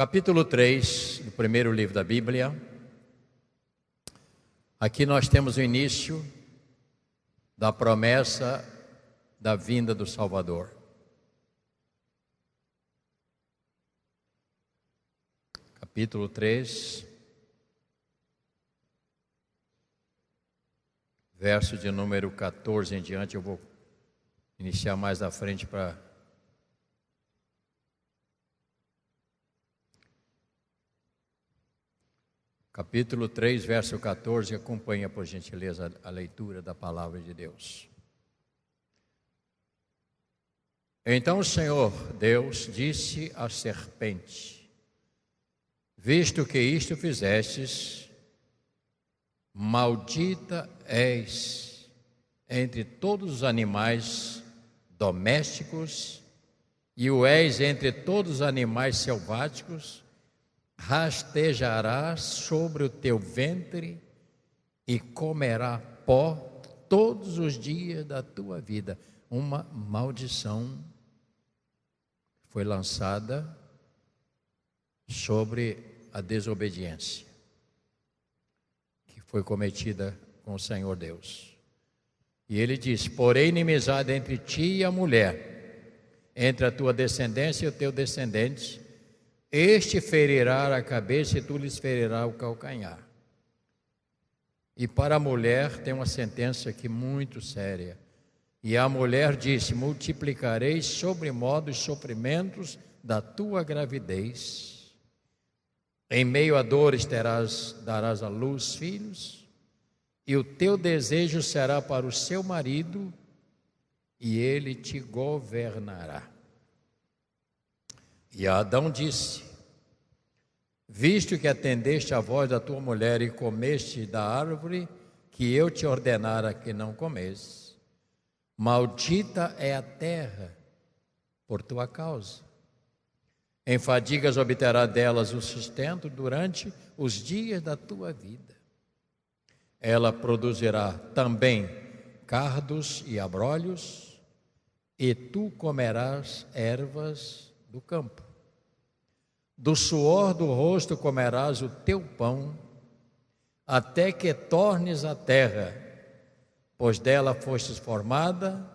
Capítulo 3 do primeiro livro da Bíblia. Aqui nós temos o início da promessa da vinda do Salvador. Capítulo 3, verso de número 14 em diante. Eu vou iniciar mais à frente para... Capítulo 3, verso 14, acompanha por gentileza a leitura da palavra de Deus. Então o Senhor Deus disse à serpente: visto que isto fizestes, maldita és entre todos os animais domésticos e o és entre todos os animais selváticos. Rastejarás sobre o teu ventre e comerá pó todos os dias da tua vida. Uma maldição foi lançada sobre a desobediência que foi cometida com o Senhor Deus. E ele diz: porém inimizade entre ti e a mulher, entre a tua descendência e o teu descendente. Este ferirá a cabeça e tu lhes ferirás o calcanhar. E para a mulher tem uma sentença aqui muito séria. E a mulher disse: multiplicarei sobremodo os sofrimentos da tua gravidez. Em meio a dores darás à luz filhos, e o teu desejo será para o seu marido, e ele te governará. E Adão disse: visto que atendeste à voz da tua mulher e comeste da árvore que eu te ordenara que não comesses, maldita é a terra por tua causa. Em fadigas obterá delas o sustento durante os dias da tua vida. Ela produzirá também cardos e abrolhos, e tu comerás ervas do campo. Do suor do rosto comerás o teu pão, até que tornes a terra, pois dela fostes formado,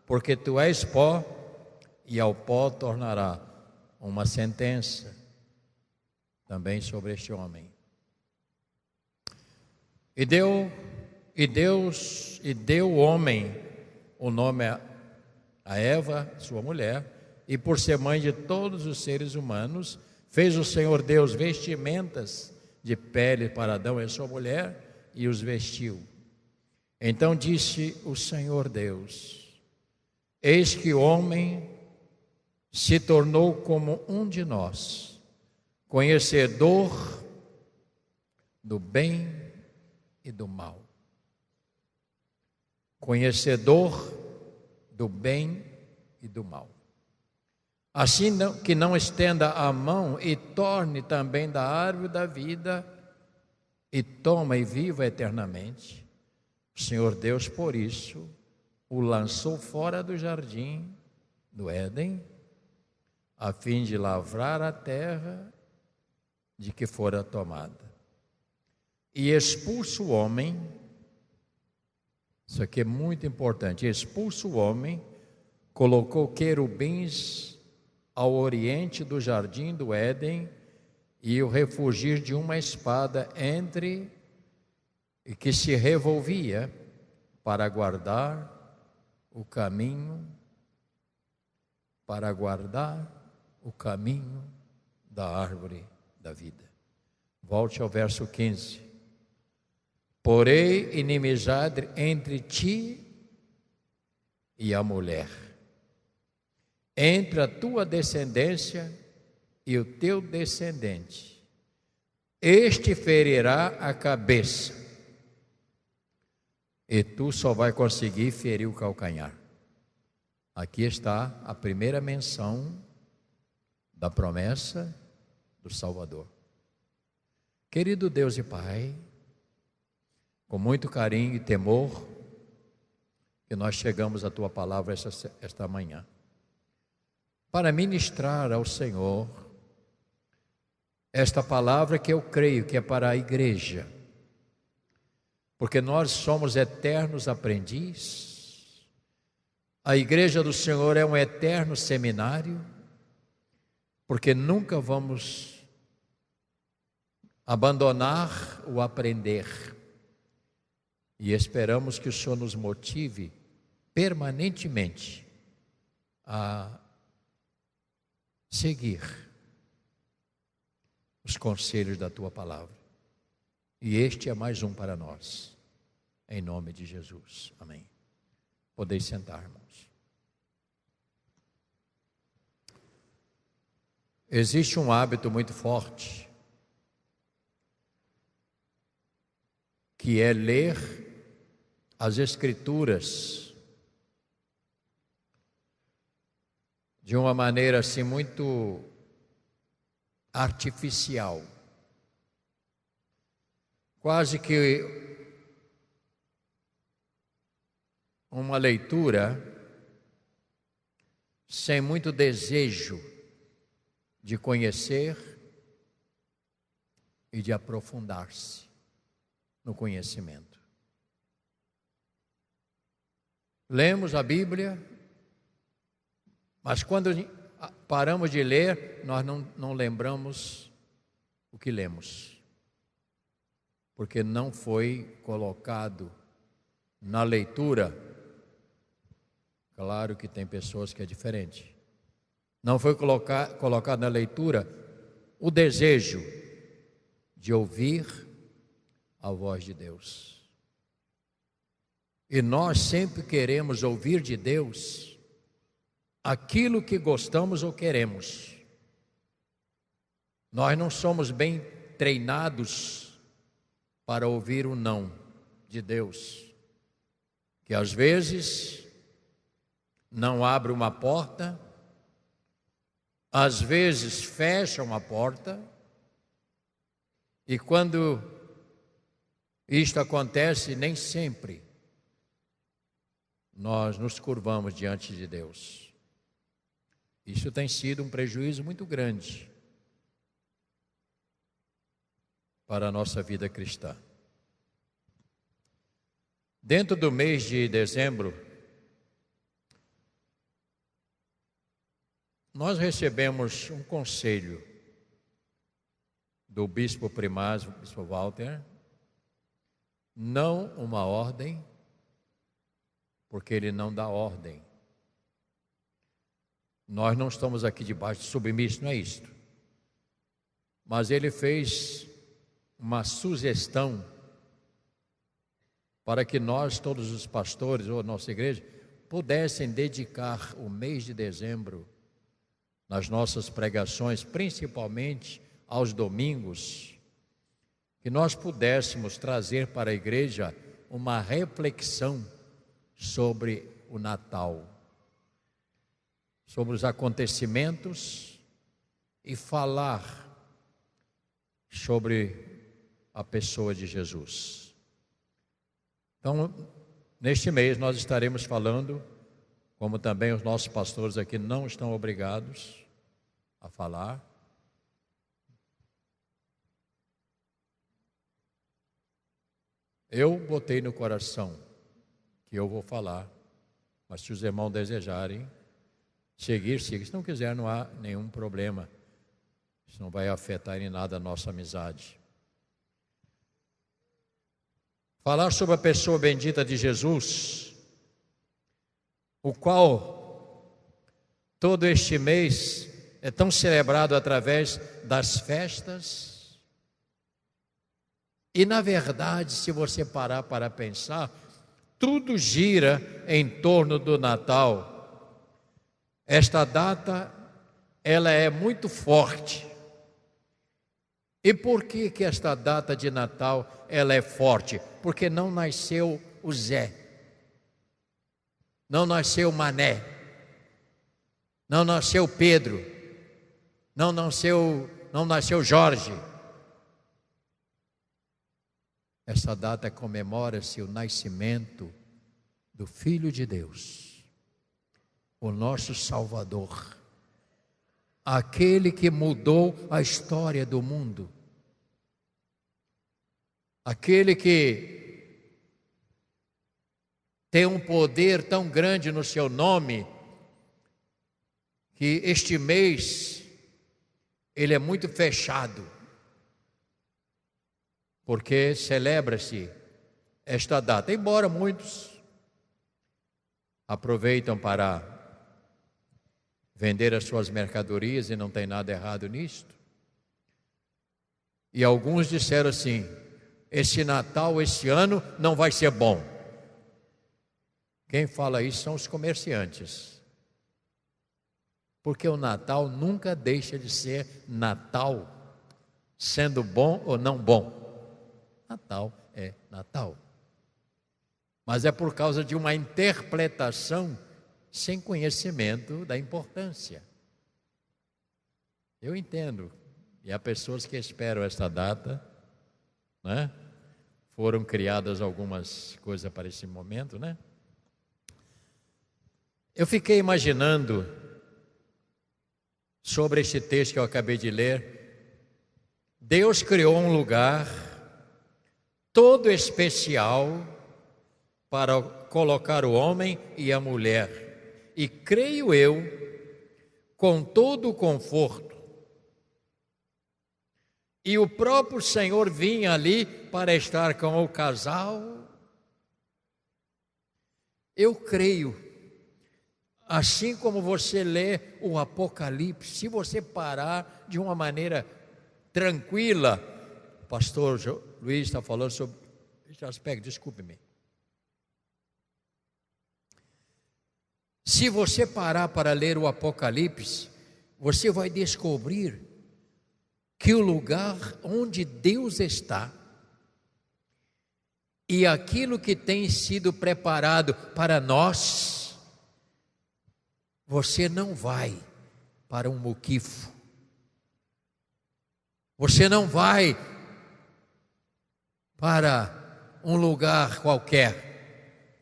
porque tu és pó, e ao pó tornará. Uma sentença também sobre este homem. E deu o homem o nome a Eva, sua mulher, e por ser mãe de todos os seres humanos, fez o Senhor Deus vestimentas de pele para Adão e sua mulher, e os vestiu. Então disse o Senhor Deus: eis que o homem se tornou como um de nós, conhecedor do bem e do mal. Conhecedor do bem e do mal. Assim que não estenda a mão e torne também da árvore da vida e toma e viva eternamente. O Senhor Deus, por isso, o lançou fora do jardim do Éden, a fim de lavrar a terra de que fora tomada. E expulso o homem, isso aqui é muito importante, expulso o homem, colocou querubins ao oriente do jardim do Éden e o refugir de uma espada entre e que se revolvia para guardar o caminho da árvore da vida. Volte ao verso 15. Porém inimizade entre ti e a mulher, entre a tua descendência e o teu descendente. Este ferirá a cabeça, e tu só vai conseguir ferir o calcanhar. Aqui está a primeira menção da promessa do Salvador. Querido Deus e Pai, com muito carinho e temor, que nós chegamos à Tua palavra esta manhã, para ministrar ao Senhor esta palavra que eu creio que é para a igreja, porque nós somos eternos aprendizes. A igreja do Senhor é um eterno seminário, porque nunca vamos abandonar o aprender. E esperamos que o Senhor nos motive permanentemente a seguir os conselhos da Tua palavra. E este é mais um para nós, em nome de Jesus. Amém. Podeis sentar, irmãos. Existe um hábito muito forte, que é ler as Escrituras de uma maneira assim muito artificial, quase que uma leitura sem muito desejo de conhecer e de aprofundar-se no conhecimento. Lemos a Bíblia, mas quando paramos de ler, nós não lembramos o que lemos, porque não foi colocado na leitura. Claro que tem pessoas que é diferente. Não foi colocado na leitura o desejo de ouvir a voz de Deus. E nós sempre queremos ouvir de Deus aquilo que gostamos ou queremos. Nós não somos bem treinados para ouvir o não de Deus, que às vezes não abre uma porta, às vezes fecha uma porta, e quando isto acontece, nem sempre nós nos curvamos diante de Deus. Isso tem sido um prejuízo muito grande para a nossa vida cristã. Dentro do mês de dezembro, nós recebemos um conselho do bispo primaz, o bispo Walter, não uma ordem, porque ele não dá ordem. Nós não estamos aqui debaixo de submisso, não é isto. Mas ele fez uma sugestão para que nós, todos os pastores ou nossa igreja, pudessem dedicar o mês de dezembro nas nossas pregações, principalmente aos domingos, que nós pudéssemos trazer para a igreja uma reflexão sobre o Natal, sobre os acontecimentos e falar sobre a pessoa de Jesus. Então, neste mês nós estaremos falando, como também os nossos pastores aqui não estão obrigados a falar, eu botei no coração que eu vou falar, mas se os irmãos desejarem seguir. Se não quiser, não há nenhum problema. Isso não vai afetar em nada a nossa amizade. Falar sobre a pessoa bendita de Jesus, o qual todo este mês é tão celebrado através das festas. E na verdade, se você parar para pensar, tudo gira em torno do Natal. Esta data, ela é muito forte. E por que esta data de Natal, ela é forte? Porque não nasceu o Zé, não nasceu o Mané, não nasceu Pedro, não nasceu Jorge. Essa data comemora-se o nascimento do Filho de Deus, o nosso Salvador, aquele que mudou a história do mundo, aquele que tem um poder tão grande no seu nome, que este mês ele é muito fechado, porque celebra-se esta data, embora muitos aproveitam para vender as suas mercadorias, e não tem nada errado nisto. E alguns disseram assim: esse Natal, esse ano, não vai ser bom. Quem fala isso são os comerciantes. Porque o Natal nunca deixa de ser Natal, sendo bom ou não bom. Natal é Natal. Mas é por causa de uma interpretação sem conhecimento da importância. Eu entendo. E há pessoas que esperam esta data, né? Foram criadas algumas coisas para esse momento, né? Eu fiquei imaginando sobre este texto que eu acabei de ler. Deus criou um lugar todo especial para colocar o homem e a mulher, e creio eu, com todo o conforto. E o próprio Senhor vinha ali para estar com o casal. Eu creio, assim como você lê o Apocalipse, se você parar de uma maneira tranquila, o pastor Luiz está falando sobre esse aspecto, desculpe-me. Se você parar para ler o Apocalipse, você vai descobrir que o lugar onde Deus está e aquilo que tem sido preparado para nós, você não vai para um muquifo, você não vai para um lugar qualquer,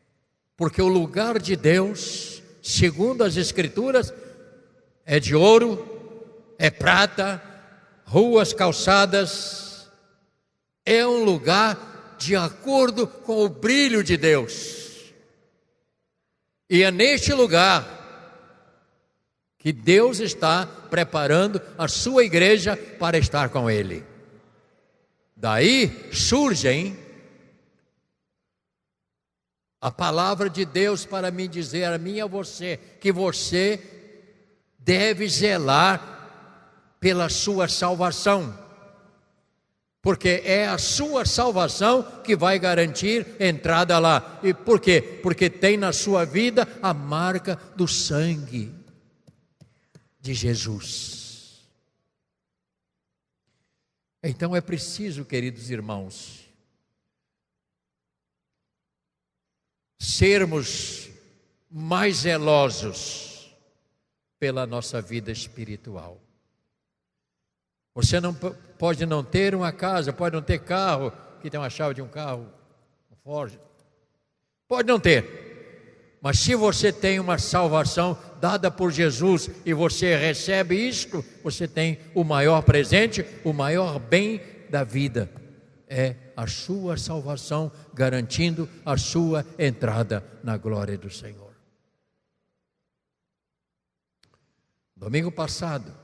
porque o lugar de Deus, segundo as Escrituras, é de ouro, é prata, ruas, calçadas, é um lugar de acordo com o brilho de Deus. E é neste lugar que Deus está preparando a sua igreja para estar com Ele. Daí surgem a palavra de Deus para me dizer, a mim e a você, que você deve zelar pela sua salvação, porque é a sua salvação que vai garantir entrada lá. E por quê? Porque tem na sua vida a marca do sangue de Jesus. Então é preciso, queridos irmãos, sermos mais zelosos pela nossa vida espiritual. Você não pode não ter uma casa, pode não ter carro, que tem uma chave de um carro, um Ford, pode não ter, mas se você tem uma salvação dada por Jesus e você recebe isto, você tem o maior presente, o maior bem da vida, é a sua salvação, garantindo a sua entrada na glória do Senhor. Domingo passado,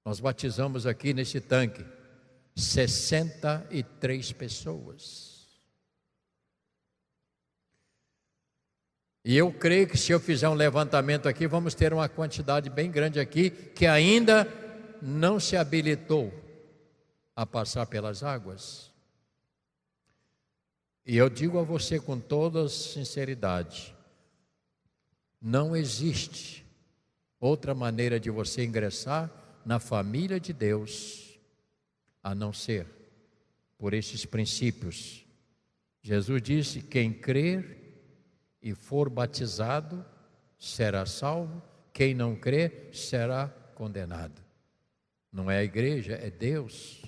nós batizamos aqui nesse tanque 63 pessoas. E eu creio que se eu fizer um levantamento aqui, vamos ter uma quantidade bem grande aqui que ainda não se habilitou a passar pelas águas. E eu digo a você com toda sinceridade, não existe outra maneira de você ingressar na família de Deus, a não ser por esses princípios. Jesus disse: quem crer e for batizado será salvo, quem não crer será condenado. Não é a igreja, é Deus.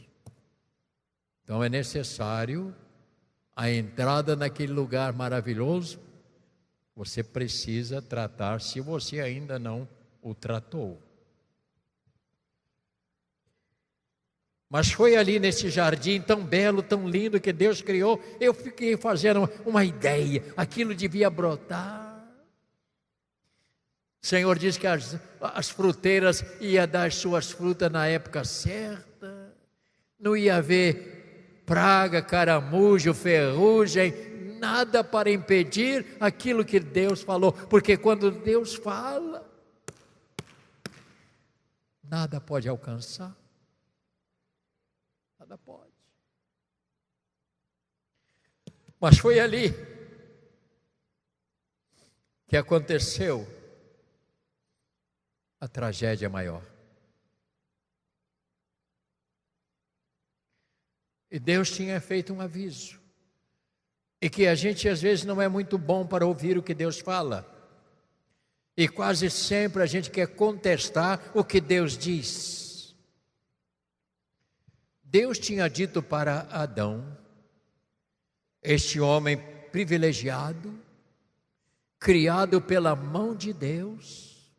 Então é necessário a entrada naquele lugar maravilhoso. Você precisa tratar, se você ainda não o tratou. Mas foi ali nesse jardim tão belo, tão lindo que Deus criou, eu fiquei fazendo uma ideia, aquilo devia brotar. O Senhor diz que as fruteiras iam dar suas frutas na época certa, não ia haver praga, caramujo, ferrugem, nada para impedir aquilo que Deus falou, porque quando Deus fala, nada pode alcançar. Nada pode. Mas foi ali que aconteceu a tragédia maior. E Deus tinha feito um aviso. E que a gente às vezes não é muito bom para ouvir o que Deus fala. E quase sempre a gente quer contestar o que Deus diz. Deus tinha dito para Adão, este homem privilegiado, criado pela mão de Deus,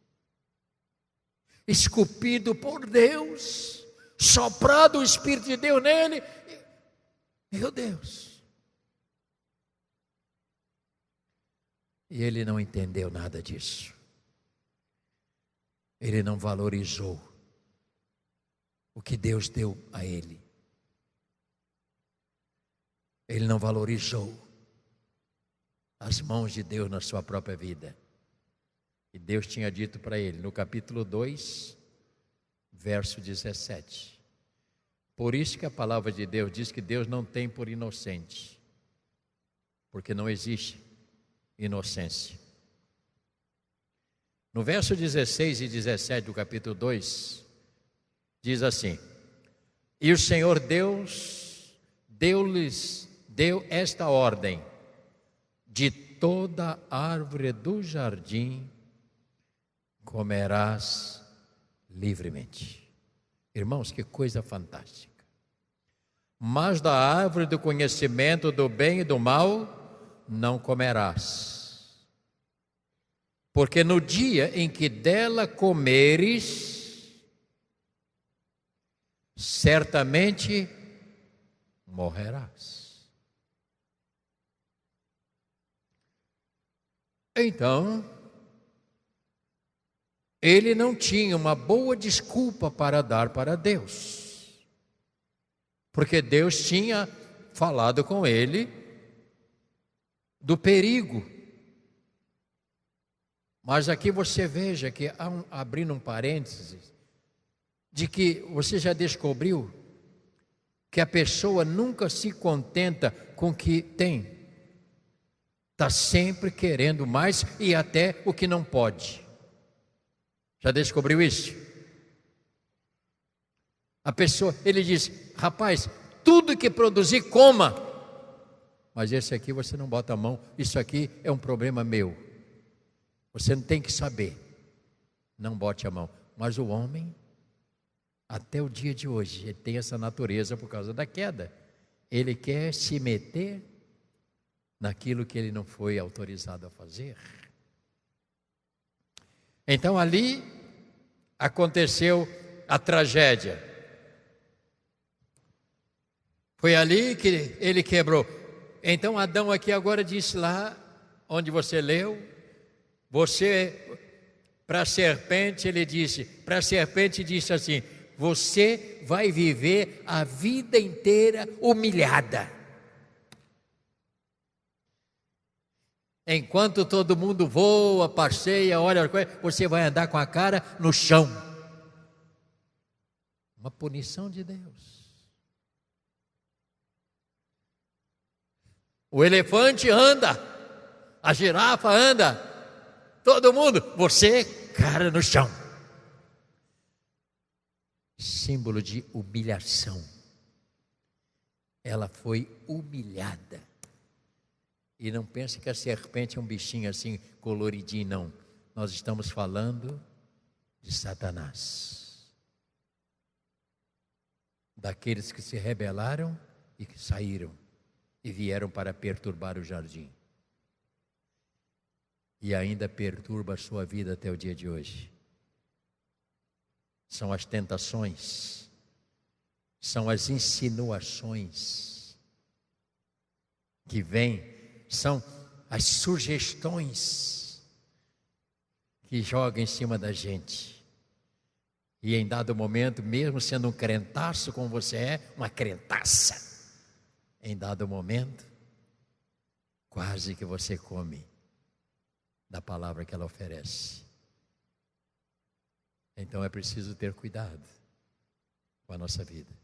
esculpido por Deus, soprado o Espírito de Deus nele, meu Deus. E ele não entendeu nada disso. Ele não valorizou o que Deus deu a ele. Ele não valorizou as mãos de Deus na sua própria vida. E Deus tinha dito para ele, no capítulo 2, verso 17. Por isso que a palavra de Deus diz que Deus não tem por inocente, porque não existe inocência. No verso 16 e 17 do capítulo 2, diz assim: e o Senhor Deus deu esta ordem: de toda árvore do jardim comerás livremente. Irmãos, que coisa fantástica. Mas da árvore do conhecimento do bem e do mal não comerás, porque no dia em que dela comeres, certamente morrerás. Então, ele não tinha uma boa desculpa para dar para Deus, porque Deus tinha falado com ele do perigo. Mas aqui você veja que, abrindo um parênteses, de que você já descobriu que a pessoa nunca se contenta com o que tem. Está sempre querendo mais e até o que não pode. Já descobriu isso? A pessoa, ele diz, rapaz, tudo que produzir, coma. Mas esse aqui você não bota a mão, isso aqui é um problema meu. Você não tem que saber. Não bote a mão. Mas o homem, até o dia de hoje, ele tem essa natureza por causa da queda. Ele quer se meter naquilo que ele não foi autorizado a fazer. Então ali aconteceu a tragédia. Foi ali que ele quebrou. Então Adão aqui agora disse lá, onde você leu, para a serpente, ele disse, para a serpente disse assim: você vai viver a vida inteira humilhada. Enquanto todo mundo voa, passeia, olha, você vai andar com a cara no chão. Uma punição de Deus. O elefante anda, a girafa anda, todo mundo, você, cara no chão. Símbolo de humilhação. Ela foi humilhada. E não pense que a serpente é um bichinho assim coloridinho, não. Nós estamos falando de Satanás. Daqueles que se rebelaram e que saíram e vieram para perturbar o jardim. E ainda perturba a sua vida até o dia de hoje. São as tentações, são as insinuações que vêm, são as sugestões que jogam em cima da gente. E em dado momento, mesmo sendo um crentaço como você é, uma crentaça, em dado momento, quase que você come da palavra que ela oferece. Então é preciso ter cuidado com a nossa vida.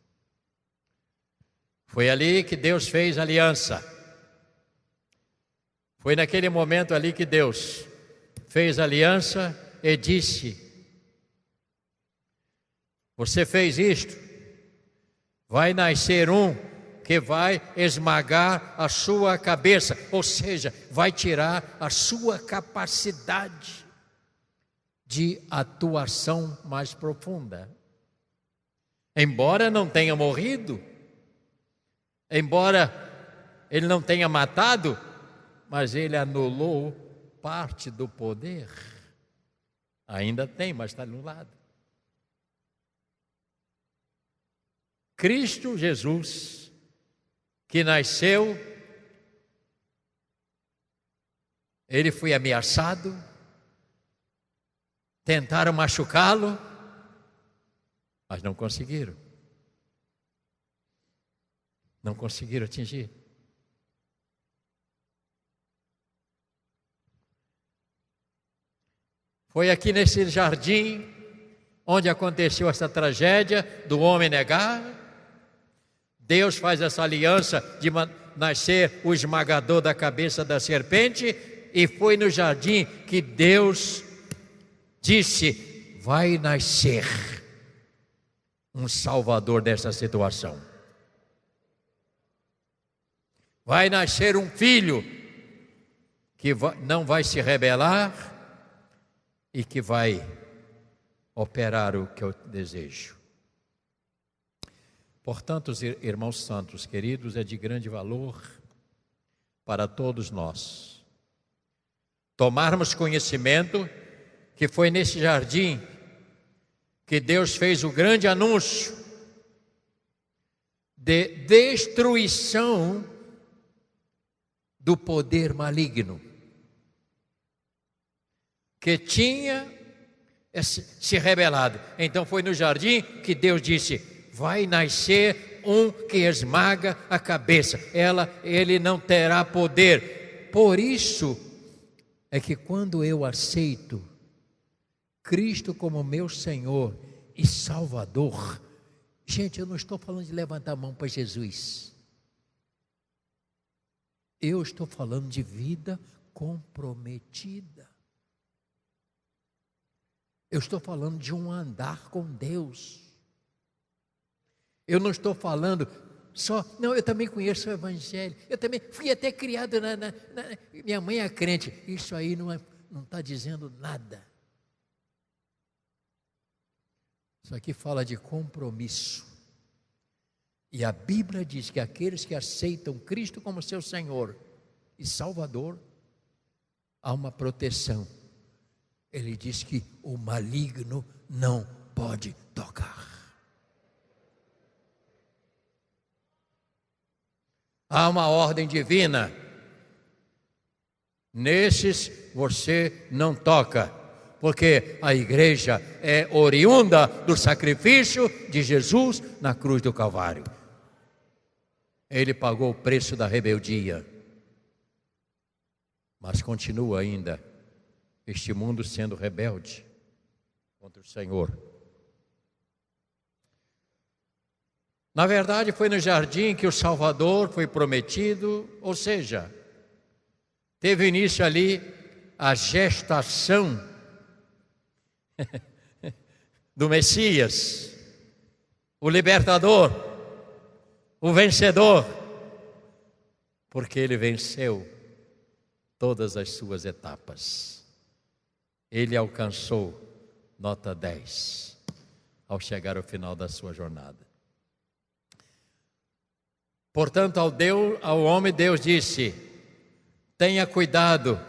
Foi ali que Deus fez aliança. Foi naquele momento ali que Deus fez aliança e disse: você fez isto, vai nascer um que vai esmagar a sua cabeça, ou seja, vai tirar a sua capacidade de atuação mais profunda. Embora não tenha morrido, embora ele não tenha matado, mas ele anulou parte do poder. Ainda tem, mas está anulado. Cristo Jesus, que nasceu, ele foi ameaçado, tentaram machucá-lo, mas não conseguiram. Não conseguiram atingir. Foi aqui nesse jardim onde aconteceu essa tragédia do homem negar. Deus faz essa aliança de nascer o esmagador da cabeça da serpente, e foi no jardim que Deus disse: vai nascer um salvador dessa situação. Vai nascer um filho que não vai se rebelar e que vai operar o que eu desejo. Portanto, irmãos santos, queridos, é de grande valor para todos nós tomarmos conhecimento que foi nesse jardim que Deus fez o grande anúncio de destruição do poder maligno que tinha se rebelado. Então foi no jardim que Deus disse: vai nascer um que esmaga a cabeça, ele não terá poder. Por isso é que quando eu aceito Cristo como meu Senhor e Salvador, gente, eu não estou falando de levantar a mão para Jesus. Eu estou falando de vida comprometida. Eu estou falando de um andar com Deus. Eu não estou falando só... Não, eu também conheço o Evangelho. Eu também fui até criado minha mãe é crente. Isso aí não está dizendo nada. Isso aqui fala de compromisso. E a Bíblia diz que aqueles que aceitam Cristo como seu Senhor e Salvador, há uma proteção. Ele diz que o maligno não pode tocar. Há uma ordem divina. Nesses você não toca, porque a igreja é oriunda do sacrifício de Jesus na cruz do Calvário. Ele pagou o preço da rebeldia, mas continua ainda este mundo sendo rebelde contra o Senhor. Na verdade, foi no jardim que o Salvador foi prometido, ou seja, teve início ali a gestação do Messias, o libertador, o vencedor, porque ele venceu todas as suas etapas. Ele alcançou nota 10 ao chegar ao final da sua jornada. Portanto, ao homem Deus disse: tenha cuidado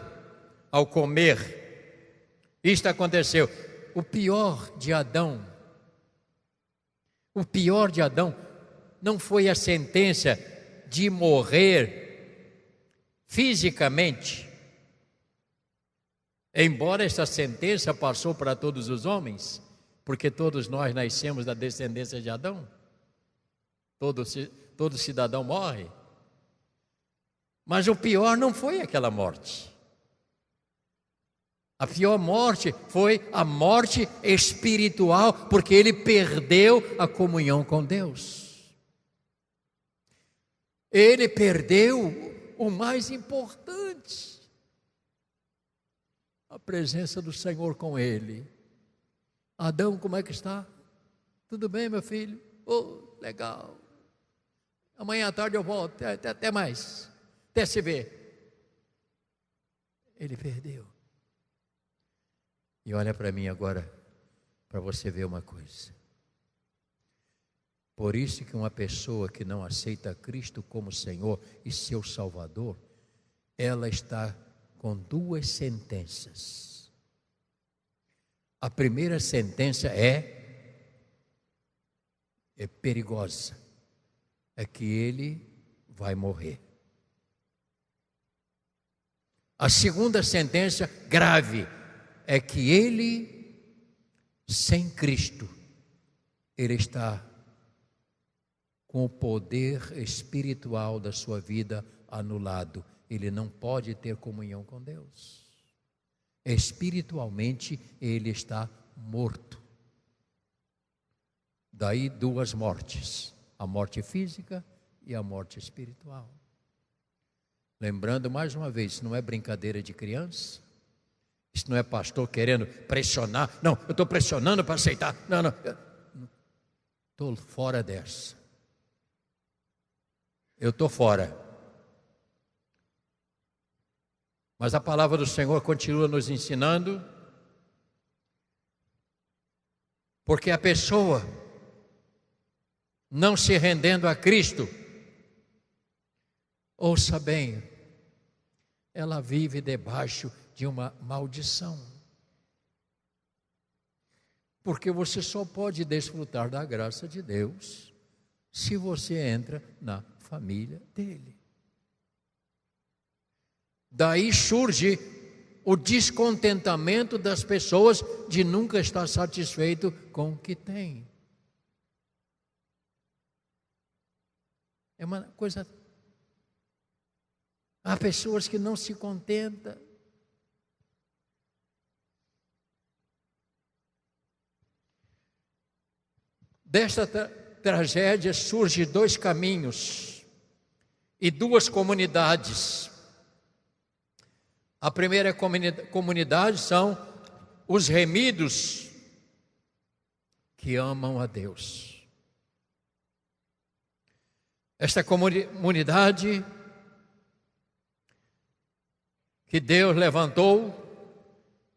ao comer. Isto aconteceu. O pior de Adão, não foi a sentença de morrer fisicamente, embora essa sentença passou para todos os homens, porque todos nós nascemos da descendência de Adão, todo cidadão morre. Mas o pior não foi aquela morte. A pior morte foi a morte espiritual, porque ele perdeu a comunhão com Deus. Ele perdeu o mais importante, a presença do Senhor com ele. Adão, como é que está? Tudo bem, meu filho? Oh, legal. Amanhã à tarde eu volto, até mais, até se ver. Ele perdeu. E olha para mim agora, para você ver uma coisa. Por isso que uma pessoa que não aceita Cristo como Senhor e seu Salvador, ela está com duas sentenças. A primeira sentença é perigosa, é que ele vai morrer. A segunda sentença, grave, é que ele, sem Cristo, ele está com o poder espiritual da sua vida anulado. Ele não pode ter comunhão com Deus. Espiritualmente, ele está morto. Daí duas mortes, a morte física e a morte espiritual. Lembrando mais uma vez, isso não é brincadeira de criança. Isso não é pastor querendo pressionar. Não, eu estou pressionando para aceitar. Não. Estou fora dessa. Eu estou fora. Mas a palavra do Senhor continua nos ensinando. Porque a pessoa, não se rendendo a Cristo, ouça bem, ela vive debaixo de uma maldição. Porque você só pode desfrutar da graça de Deus se você entra na família dele. Daí surge o descontentamento das pessoas de nunca estar satisfeito com o que tem. É uma coisa. Há pessoas que não se contentam. Desta tragédia surgem dois caminhos e duas comunidades. A primeira comunidade são os remidos que amam a Deus. Esta comunidade que Deus levantou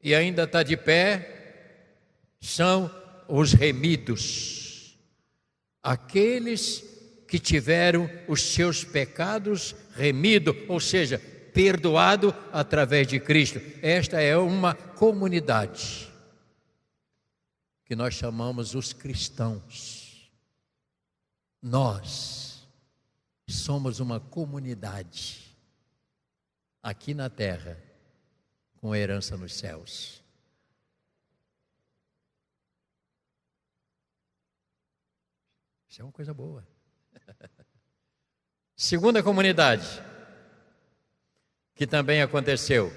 e ainda está de pé são os remidos. Aqueles que tiveram os seus pecados remidos, ou seja, perdoado através de Cristo. Esta é uma comunidade que nós chamamos os cristãos. Nós somos uma comunidade aqui na terra com herança nos céus. Isso é uma coisa boa. Segunda comunidade, que também aconteceu,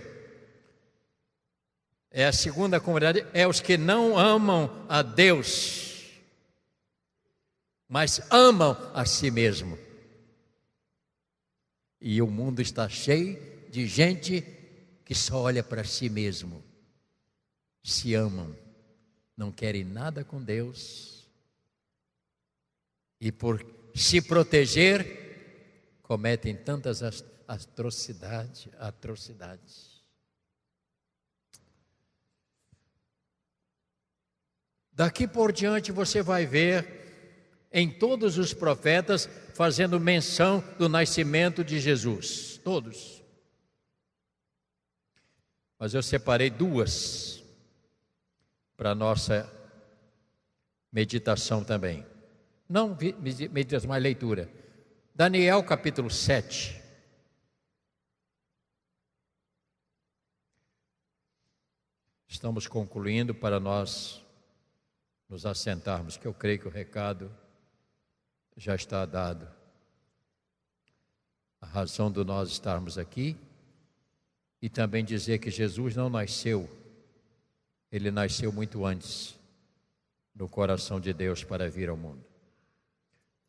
é a segunda comunidade, é os que não amam a Deus, mas amam a si mesmo. E o mundo está cheio de gente que só olha para si mesmo, se amam, não querem nada com Deus, e por se proteger, cometem tantas atrocidades. Daqui por diante você vai ver em todos os profetas fazendo menção do nascimento de Jesus, todos. Mas eu separei duas para a nossa meditação também. Não meditação, mas leitura. Daniel capítulo 7. Estamos concluindo para nós nos assentarmos, que eu creio que o recado já está dado. A razão de nós estarmos aqui e também dizer que Jesus não nasceu, ele nasceu muito antes no coração de Deus para vir ao mundo.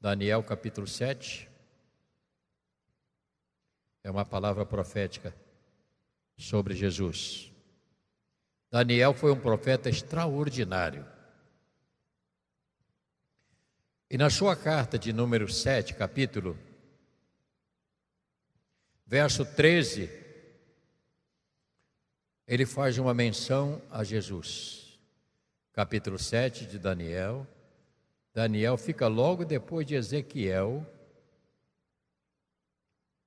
Daniel capítulo 7 é uma palavra profética sobre Jesus. Daniel foi um profeta extraordinário. E na sua carta de número 7, capítulo, verso 13, ele faz uma menção a Jesus. Capítulo 7 de Daniel. Daniel fica logo depois de Ezequiel.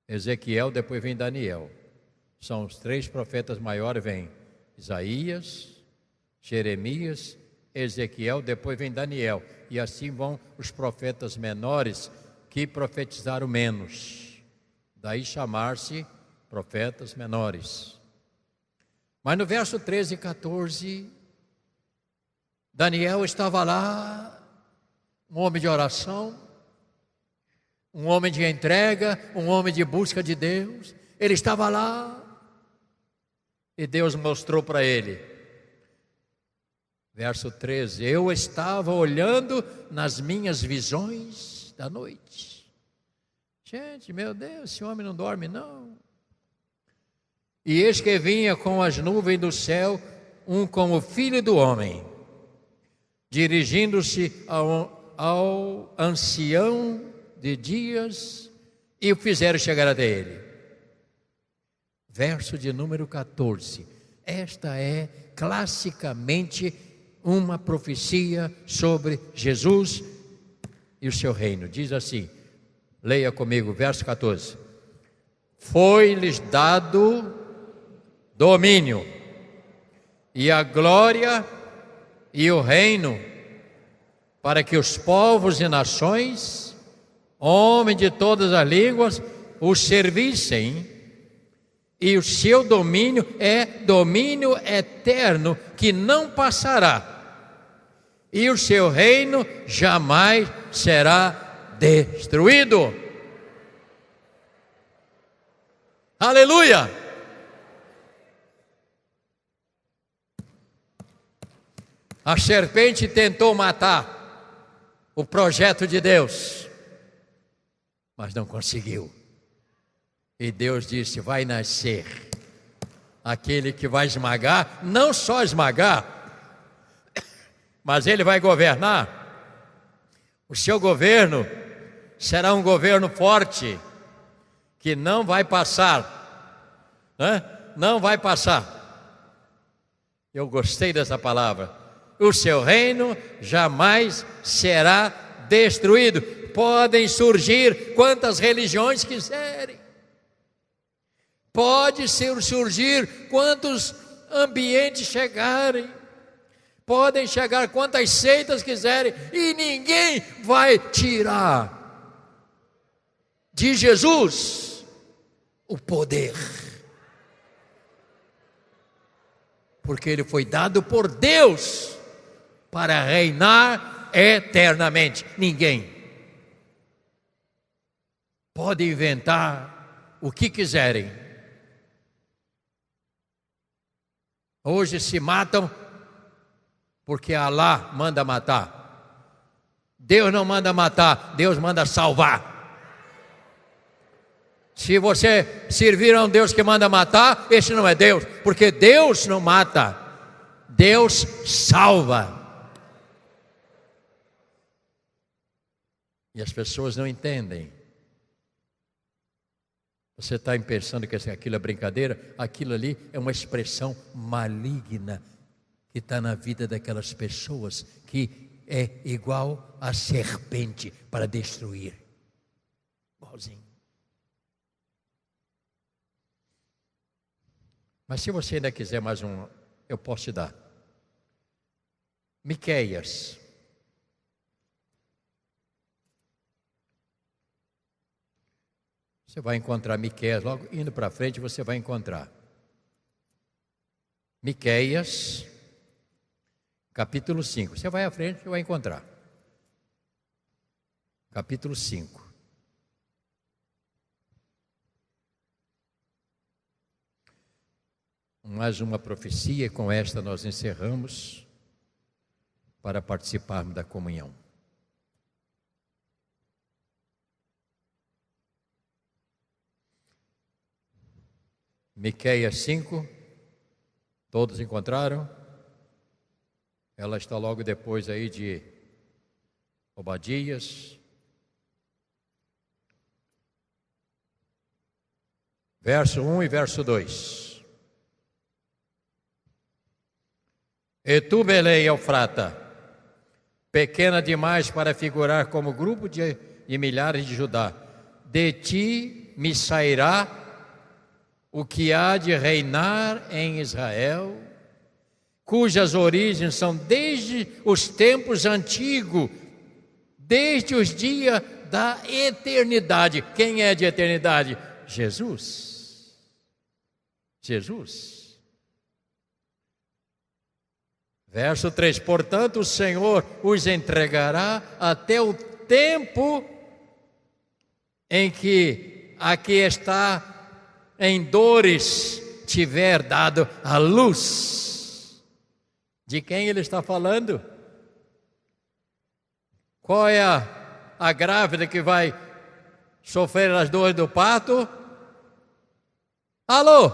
Ezequiel, depois vem Daniel. São os 3 profetas maiores, vem Isaías, Jeremias, Ezequiel, depois vem Daniel. E assim vão os profetas menores que profetizaram menos. Daí chamar-se profetas menores. Mas no verso 13 e 14, Daniel estava lá, um homem de oração, um homem de entrega, um homem de busca de Deus. Ele estava lá e Deus mostrou para ele. Verso 13: eu estava olhando nas minhas visões da noite. Gente, meu Deus, esse homem não dorme não. E eis que vinha com as nuvens do céu um como filho do homem, dirigindo-se ao ancião de dias, e o fizeram chegar até ele. Verso de número 14. Esta é classicamente uma profecia sobre Jesus e o seu reino. Diz assim, leia comigo, verso 14. Foi-lhes dado domínio, e a glória e o reino, para que os povos e nações, homens de todas as línguas, os servissem. E o seu domínio é domínio eterno, que não passará. E o seu reino jamais será destruído. Aleluia! A serpente tentou matar o projeto de Deus, mas não conseguiu. E Deus disse, vai nascer aquele que vai esmagar, não só esmagar, mas ele vai governar. O seu governo será um governo forte, que não vai passar, né? Não vai passar. Eu gostei dessa palavra. O seu reino jamais será destruído. Podem surgir quantas religiões quiserem. Pode surgir quantos ambientes chegarem. Podem chegar quantas seitas quiserem. E ninguém vai tirar de Jesus o poder. Porque ele foi dado por Deus para reinar eternamente. Ninguém pode inventar o que quiserem. Hoje se matam porque Alá manda matar. Deus não manda matar, Deus manda salvar. Se você servir a um Deus que manda matar, esse não é Deus, porque Deus não mata, Deus salva. E as pessoas não entendem. Você está pensando que aquilo é brincadeira? Aquilo ali é uma expressão maligna que está na vida daquelas pessoas, que é igual a serpente para destruir. Igualzinho. Mas se você ainda quiser mais um, eu posso te dar. Miqueias. Você vai encontrar Miqueias, logo indo para frente você vai encontrar. Miqueias, capítulo 5. Você vai à frente e vai encontrar. Capítulo 5. Mais uma profecia, e com esta nós encerramos para participarmos da comunhão. Miqueias 5, todos encontraram? Ela está logo depois aí de Obadias. Verso 1 e verso 2. E tu, Belém Eufrata, pequena demais para figurar como grupo de milhares de Judá, de ti me sairá o que há de reinar em Israel, cujas origens são desde os tempos antigos, desde os dias da eternidade. Quem é de eternidade? Jesus. Jesus. Verso 3: portanto, o Senhor os entregará até o tempo em que aqui está em dores tiver dado a luz. De quem ele está falando? Qual é a grávida que vai sofrer as dores do parto? Alô?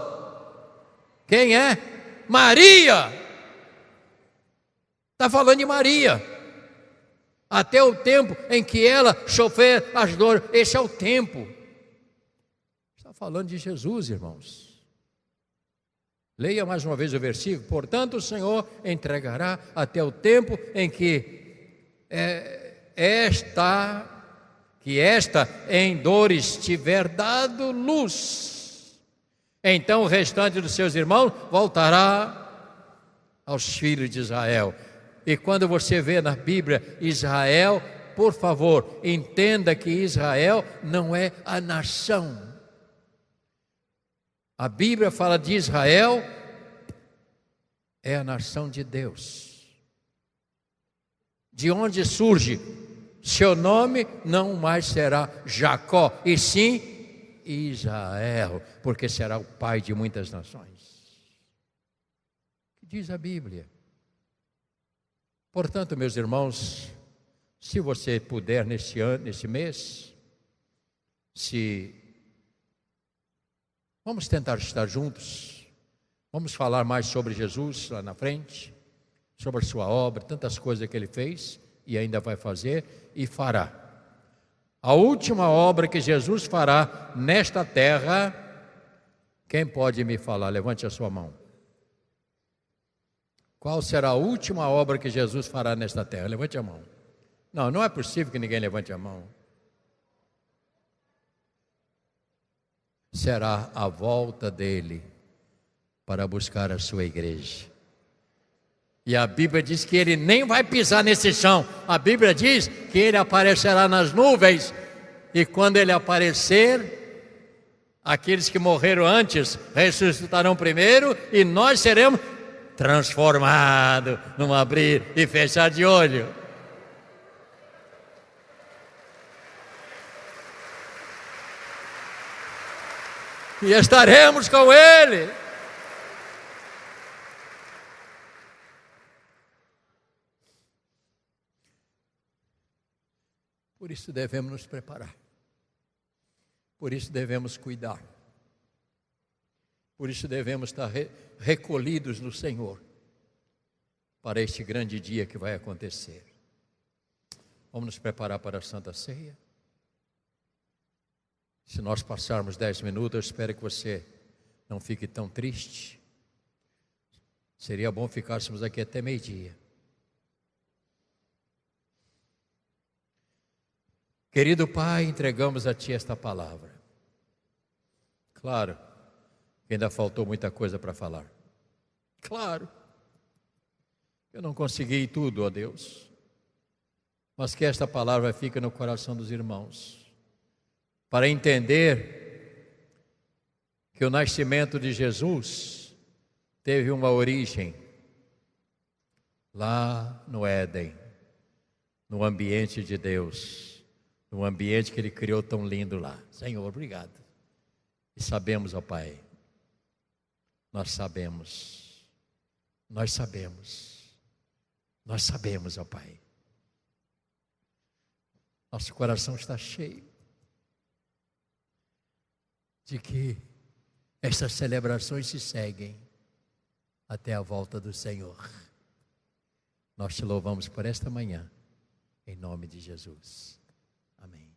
Quem é? Maria! Está falando de Maria. Até o tempo em que ela sofrer as dores. Esse é o tempo. Falando de Jesus, irmãos. Leia mais uma vez o versículo. Portanto, o Senhor entregará até o tempo em que esta em dores tiver dado luz. Então o restante dos seus irmãos voltará aos filhos de Israel. E quando você vê na Bíblia Israel, por favor, entenda que Israel não é a nação. A Bíblia fala de Israel, é a nação de Deus. De onde surge? Seu nome não mais será Jacó, e sim Israel, porque será o pai de muitas nações. Que diz a Bíblia. Portanto, meus irmãos, se você puder nesse ano, nesse mês, vamos tentar estar juntos, vamos falar mais sobre Jesus lá na frente, sobre a sua obra, tantas coisas que ele fez e ainda vai fazer e fará. A última obra que Jesus fará nesta terra, quem pode me falar? Levante a sua mão. Qual será a última obra que Jesus fará nesta terra? Levante a mão. Não é possível que ninguém levante a mão. Será a volta dele para buscar a sua igreja. E a Bíblia diz que ele nem vai pisar nesse chão. A Bíblia diz que ele aparecerá nas nuvens. E quando ele aparecer, aqueles que morreram antes ressuscitarão primeiro e nós seremos transformados num abrir e fechar de olho. E estaremos com ele. Por isso devemos nos preparar. Por isso devemos cuidar. Por isso devemos estar recolhidos no Senhor para este grande dia que vai acontecer. Vamos nos preparar para a Santa Ceia. Se nós passarmos 10 minutos, eu espero que você não fique tão triste. Seria bom ficássemos aqui até meio-dia. Querido Pai, entregamos a Ti esta palavra. Claro que ainda faltou muita coisa para falar. Claro. Eu não consegui tudo, ó Deus. Mas que esta palavra fique no coração dos irmãos. Para entender que o nascimento de Jesus teve uma origem lá no Éden, no ambiente de Deus, no ambiente que Ele criou tão lindo lá. Senhor, obrigado. E sabemos, ó Pai, nós sabemos, ó Pai. Nosso coração está cheio de que estas celebrações se seguem até a volta do Senhor. Nós te louvamos por esta manhã, em nome de Jesus. Amém.